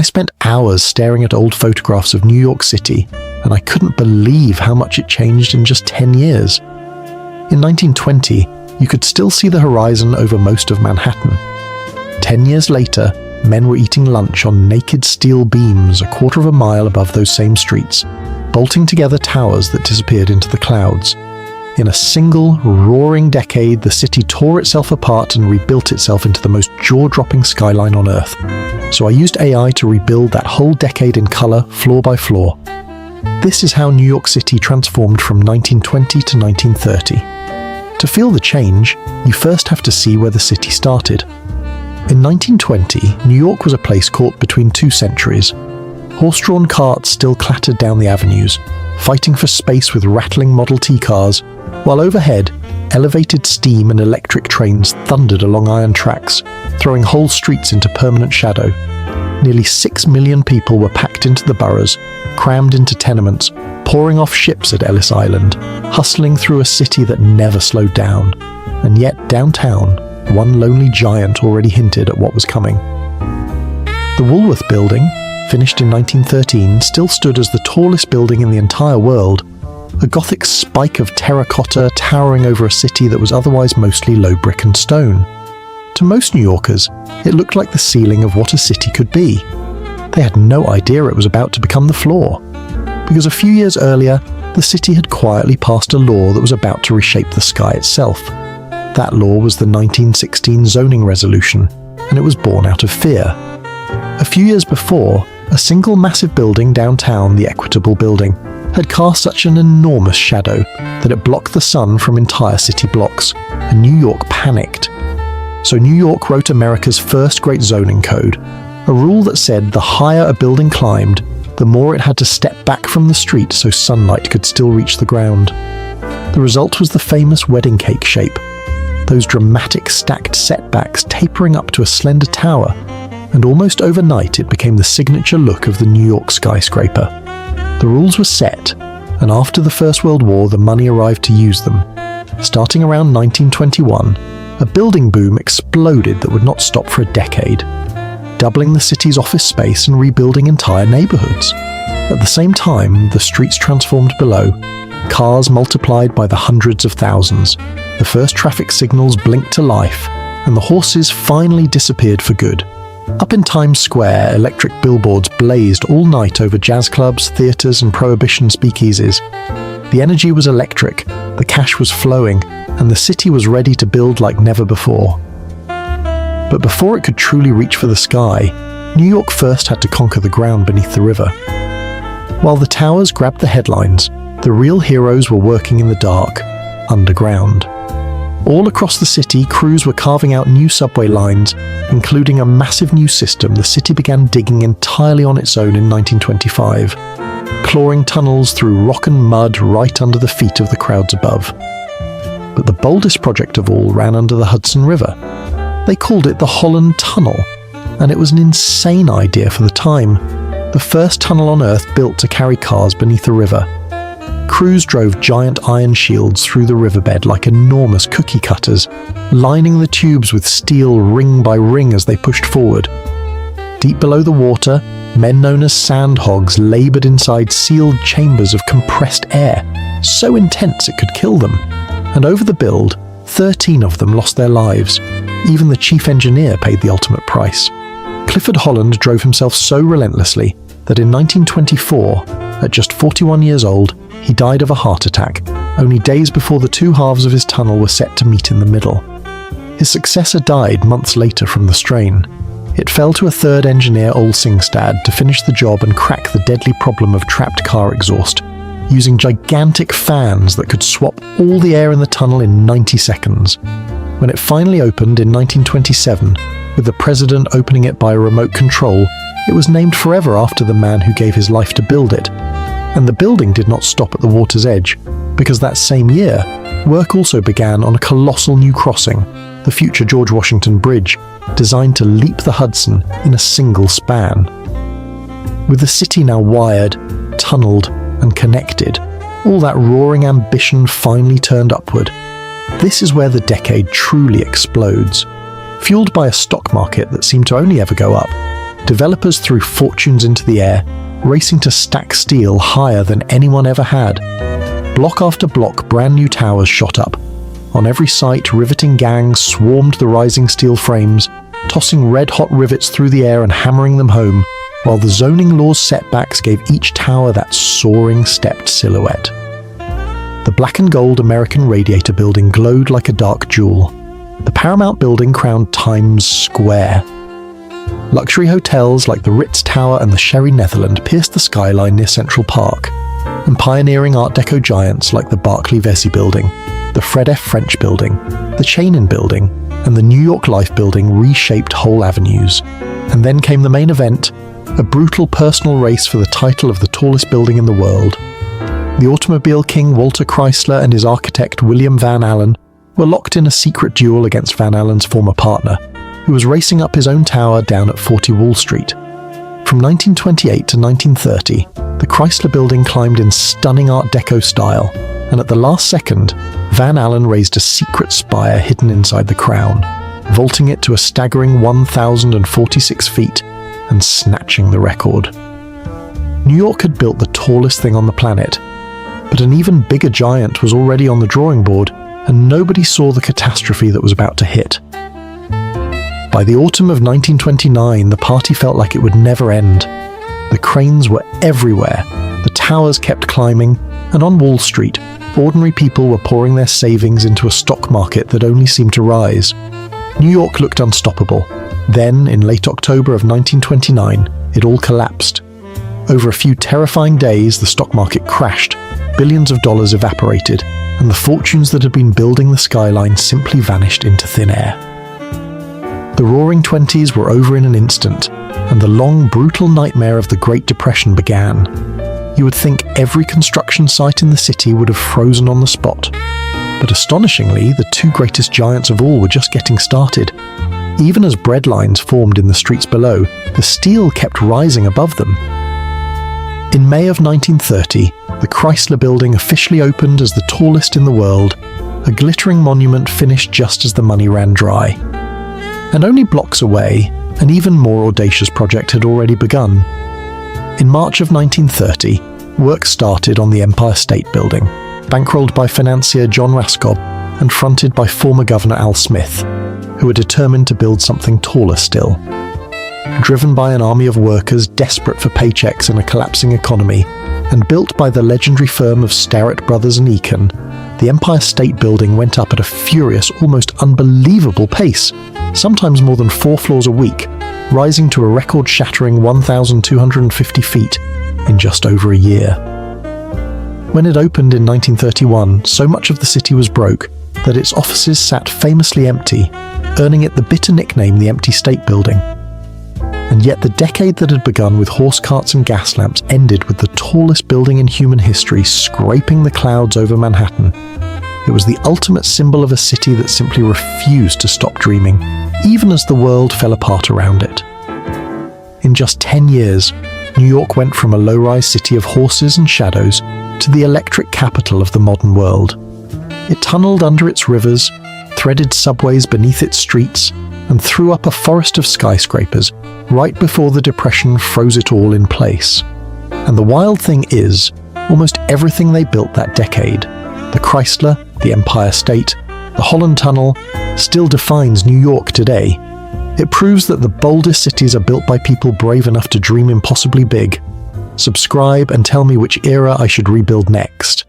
spent hours staring at old photographs of New York City, and I couldn't believe how much it changed in just 10 years. In 1920, you could still see the horizon over most of Manhattan. 10 years later, men were eating lunch on naked steel beams a quarter of a mile above those same streets, bolting together towers that disappeared into the clouds. In a single, roaring decade, the city tore itself apart and rebuilt itself into the most jaw-dropping skyline on Earth. So I used AI to rebuild that whole decade in color, floor by floor. This is how New York City transformed from 1920 to 1930. To feel the change, you first have to see where the city started. In 1920, New York was a place caught between two centuries. Horse-drawn carts still clattered down the avenues, fighting for space with rattling Model T cars, while overhead, elevated steam and electric trains thundered along iron tracks, throwing whole streets into permanent shadow. Nearly 6 million people were packed into the boroughs, crammed into tenements, pouring off ships at Ellis Island, hustling through a city that never slowed down. And yet downtown, one lonely giant already hinted at what was coming. The Woolworth Building, finished in 1913, still stood as the tallest building in the entire world, a Gothic spike of terracotta towering over a city that was otherwise mostly low brick and stone. To most New Yorkers, it looked like the ceiling of what a city could be. They had no idea it was about to become the floor, because a few years earlier, the city had quietly passed a law that was about to reshape the sky itself. That law was the 1916 zoning resolution, and it was born out of fear. A few years before, a single massive building downtown, the Equitable Building, had cast such an enormous shadow that it blocked the sun from entire city blocks, and New York panicked. So New York wrote America's first great zoning code, a rule that said the higher a building climbed, the more it had to step back from the street so sunlight could still reach the ground. The result was the famous wedding cake shape, those dramatic stacked setbacks tapering up to a slender tower, and almost overnight it became the signature look of the New York skyscraper. The rules were set, and after the First World War the money arrived to use them. Starting around 1921, a building boom exploded that would not stop for a decade, doubling the city's office space and rebuilding entire neighborhoods. At the same time, the streets transformed below, cars multiplied by the hundreds of thousands, the first traffic signals blinked to life, and the horses finally disappeared for good. Up in Times Square, electric billboards blazed all night over jazz clubs, theaters, and prohibition speakeasies. The energy was electric, the cash was flowing, and the city was ready to build like never before. But before it could truly reach for the sky, New York first had to conquer the ground beneath the river. While the towers grabbed the headlines, the real heroes were working in the dark, underground. All across the city, crews were carving out new subway lines, including a massive new system the city began digging entirely on its own in 1925, clawing tunnels through rock and mud right under the feet of the crowds above. But the boldest project of all ran under the Hudson River. They called it the Holland Tunnel, and it was an insane idea for the time. The first tunnel on Earth built to carry cars beneath a river. Crews drove giant iron shields through the riverbed like enormous cookie cutters, lining the tubes with steel ring by ring as they pushed forward. Deep below the water, men known as sandhogs labored inside sealed chambers of compressed air, so intense it could kill them. And over the build, 13 of them lost their lives. Even the chief engineer paid the ultimate price. Clifford Holland drove himself so relentlessly that in 1924, at just 41 years old, he died of a heart attack, only days before the two halves of his tunnel were set to meet in the middle. His successor died months later from the strain. It fell to a third engineer, Ole Singstad, to finish the job and crack the deadly problem of trapped car exhaust, using gigantic fans that could swap all the air in the tunnel in 90 seconds. When it finally opened in 1927, with the president opening it by a remote control, it was named forever after the man who gave his life to build it. And the building did not stop at the water's edge, because that same year, work also began on a colossal new crossing, the future George Washington Bridge, designed to leap the Hudson in a single span. With the city now wired, tunneled, and connected, all that roaring ambition finally turned upward. This is where the decade truly explodes. Fueled by a stock market that seemed to only ever go up, developers threw fortunes into the air, racing to stack steel higher than anyone ever had. Block after block, brand new towers shot up. On every site, riveting gangs swarmed the rising steel frames, tossing red-hot rivets through the air and hammering them home, while the zoning law's setbacks gave each tower that soaring stepped silhouette. The black and gold American Radiator Building glowed like a dark jewel. The Paramount Building crowned Times Square. Luxury hotels like the Ritz Tower and the Sherry Netherland pierced the skyline near Central Park, and pioneering Art Deco giants like the Barclay Vesey Building, the Fred F. French Building, the Chenin Building, and the New York Life Building reshaped whole avenues. And then came the main event, a brutal personal race for the title of the tallest building in the world. The automobile king Walter Chrysler and his architect William Van Allen were locked in a secret duel against Van Allen's former partner, who was racing up his own tower down at 40 Wall Street. From 1928 to 1930, the Chrysler Building climbed in stunning Art Deco style, and at the last second, Van Allen raised a secret spire hidden inside the crown, vaulting it to a staggering 1,046 feet and snatching the record. New York had built the tallest thing on the planet, but an even bigger giant was already on the drawing board, and nobody saw the catastrophe that was about to hit. By the autumn of 1929, the party felt like it would never end. The cranes were everywhere, the towers kept climbing, and on Wall Street, ordinary people were pouring their savings into a stock market that only seemed to rise. New York looked unstoppable. Then, in late October of 1929, it all collapsed. Over a few terrifying days, the stock market crashed, billions of dollars evaporated, and the fortunes that had been building the skyline simply vanished into thin air. The Roaring Twenties were over in an instant, and the long, brutal nightmare of the Great Depression began. You would think every construction site in the city would have frozen on the spot. But astonishingly, the two greatest giants of all were just getting started. Even as breadlines formed in the streets below, the steel kept rising above them. In May of 1930, the Chrysler Building officially opened as the tallest in the world, a glittering monument finished just as the money ran dry. And only blocks away, an even more audacious project had already begun. In March of 1930, work started on the Empire State Building, bankrolled by financier John Raskob and fronted by former Governor Al Smith, who were determined to build something taller still. Driven by an army of workers desperate for paychecks in a collapsing economy, and built by the legendary firm of Starrett Brothers and Eakin, the Empire State Building went up at a furious, almost unbelievable pace, sometimes more than 4 floors a week, rising to a record-shattering 1,250 feet in just over a year. When it opened in 1931, so much of the city was broke that its offices sat famously empty, earning it the bitter nickname the Empty State Building. And yet the decade that had begun with horse carts and gas lamps ended with the tallest building in human history scraping the clouds over Manhattan. It was the ultimate symbol of a city that simply refused to stop dreaming, even as the world fell apart around it. In just 10 years, New York went from a low-rise city of horses and shadows to the electric capital of the modern world. It tunneled under its rivers, threaded subways beneath its streets, and threw up a forest of skyscrapers right before the Depression froze it all in place. And the wild thing is, almost everything they built that decade, the Chrysler, the Empire State, the Holland Tunnel, still defines New York today. It proves that the boldest cities are built by people brave enough to dream impossibly big. Subscribe and tell me which era I should rebuild next.